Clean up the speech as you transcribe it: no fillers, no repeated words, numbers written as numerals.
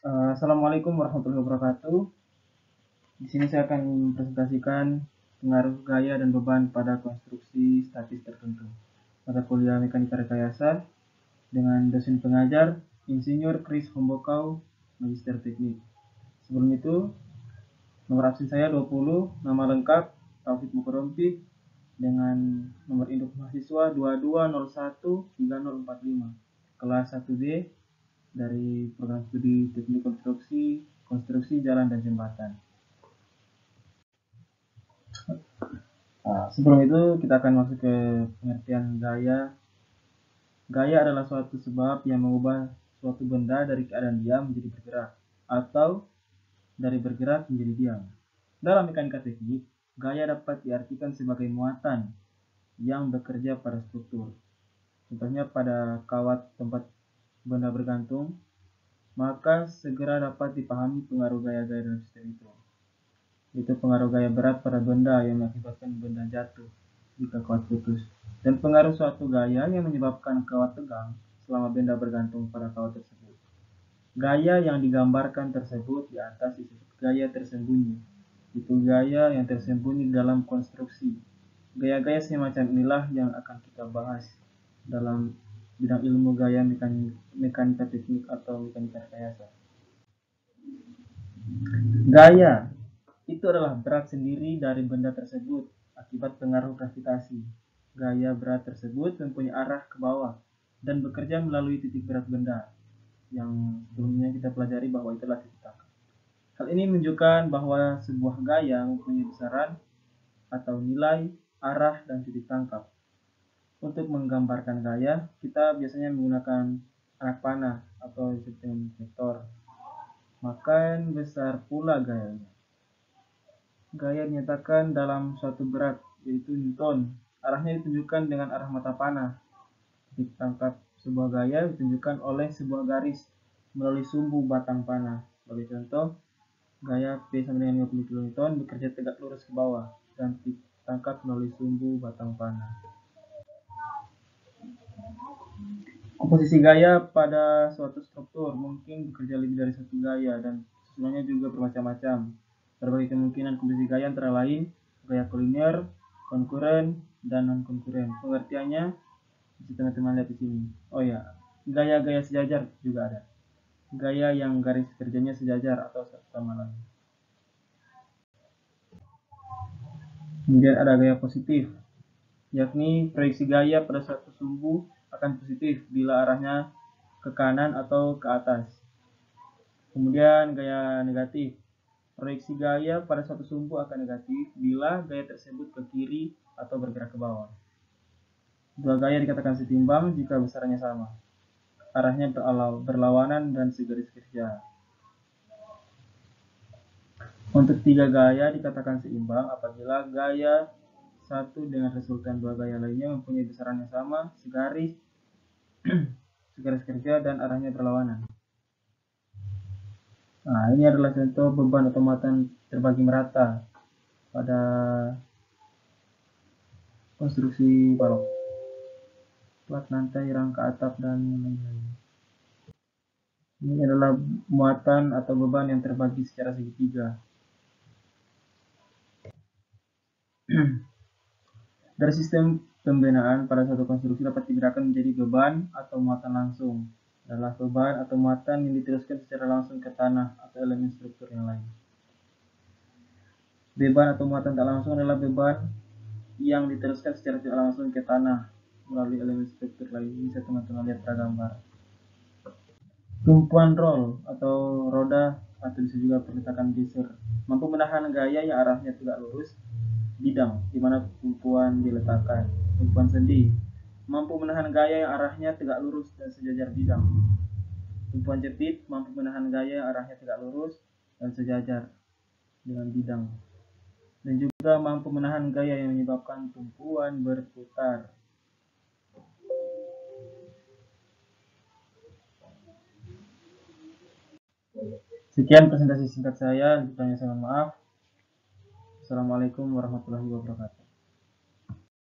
Assalamualaikum warahmatullahi wabarakatuh. Di sini saya akan mempresentasikan pengaruh gaya dan beban pada konstruksi statis tertentu. Mata kuliah Mekanika Rekayasa dengan dosen pengajar Insinyur Chris Hombokau, Magister Teknik. Sebelum itu, nomor absen saya 20, nama lengkap Taufik Mukarompi dengan nomor induk mahasiswa 22013045, kelas 1B dari program studi Teknik Konstruksi Jalan dan Jembatan. Sebelum itu kita akan masuk ke pengertian gaya. Gaya adalah suatu sebab yang mengubah suatu benda dari keadaan diam menjadi bergerak, atau dari bergerak menjadi diam. Dalam mekanika teknik, gaya dapat diartikan sebagai muatan yang bekerja pada struktur. Contohnya pada kawat tempat benda bergantung, maka segera dapat dipahami pengaruh gaya-gaya dalam sistem itu. Itu pengaruh gaya berat pada benda yang mengakibatkan benda jatuh jika kawat putus, dan pengaruh suatu gaya yang menyebabkan kawat tegang selama benda bergantung pada kawat tersebut. Gaya yang digambarkan tersebut di atas disebut gaya tersembunyi. Itu gaya yang tersembunyi dalam konstruksi. Gaya-gaya semacam inilah yang akan kita bahas dalam bidang ilmu gaya mekanika teknik atau mekanika rekayasa. Gaya itu adalah berat sendiri dari benda tersebut akibat pengaruh gravitasi. Gaya berat tersebut mempunyai arah ke bawah dan bekerja melalui titik berat benda, yang sebelumnya kita pelajari bahwa itulah titik tangkap. Hal ini menunjukkan bahwa sebuah gaya mempunyai besaran atau nilai, arah, dan titik tangkap. Untuk menggambarkan gaya, kita biasanya menggunakan anak panah atau disebut dengan vektor. Makan besar pula gayanya. Gaya dinyatakan dalam suatu berat, yaitu Newton. Arahnya ditunjukkan dengan arah mata panah. Titik tangkap sebuah gaya ditunjukkan oleh sebuah garis melalui sumbu batang panah. Sebagai contoh, gaya P sama dengan 50 kN bekerja tegak lurus ke bawah dan titik tangkap melalui sumbu batang panah. Komposisi gaya pada suatu struktur mungkin bekerja lebih dari satu gaya dan susunannya juga bermacam-macam. Berbagai kemungkinan komposisi gaya antara lain gaya koliner, konkuren, dan non-konkuren. Pengertiannya bisa teman-teman lihat di sini. Oh ya, gaya-gaya sejajar juga ada. Gaya yang garis kerjanya sejajar atau satu sama lain. Kemudian ada gaya positif, yakni proyeksi gaya pada suatu sumbu akan positif bila arahnya ke kanan atau ke atas. Kemudian gaya negatif, proyeksi gaya pada suatu sumbu akan negatif bila gaya tersebut ke kiri atau bergerak ke bawah. Dua gaya dikatakan setimbang jika besarannya sama, arahnya berlawanan dan segaris kerja. Untuk tiga gaya dikatakan seimbang apabila gaya satu dengan resultan dua gaya lainnya mempunyai besaran yang sama, segaris kerja, dan arahnya berlawanan. Nah, ini adalah contoh beban atau muatan terbagi merata pada konstruksi balok, plat lantai, rangka atap, dan lain-lain. Ini adalah muatan atau beban yang terbagi secara segitiga. Dari sistem pembenaan pada suatu konstruksi dapat dibedakan menjadi beban atau muatan langsung. Adalah beban atau muatan yang diteruskan secara langsung ke tanah atau elemen struktur yang lain. Beban atau muatan tak langsung adalah beban yang diteruskan secara tidak langsung ke tanah melalui elemen struktur lain. Bisa teman-teman lihat pada gambar. Tumpuan roll atau roda atau bisa juga perletakan geser mampu menahan gaya yang arahnya tegak lurus bidang di mana tumpuan diletakkan. Tumpuan sendi mampu menahan gaya yang arahnya tegak lurus dan sejajar bidang. Tumpuan jepit mampu menahan gaya yang arahnya tegak lurus dan sejajar dengan bidang. Dan juga mampu menahan gaya yang menyebabkan tumpuan berputar. Sekian presentasi singkat saya. Saya mohon maaf. Assalamualaikum warahmatullahi wabarakatuh.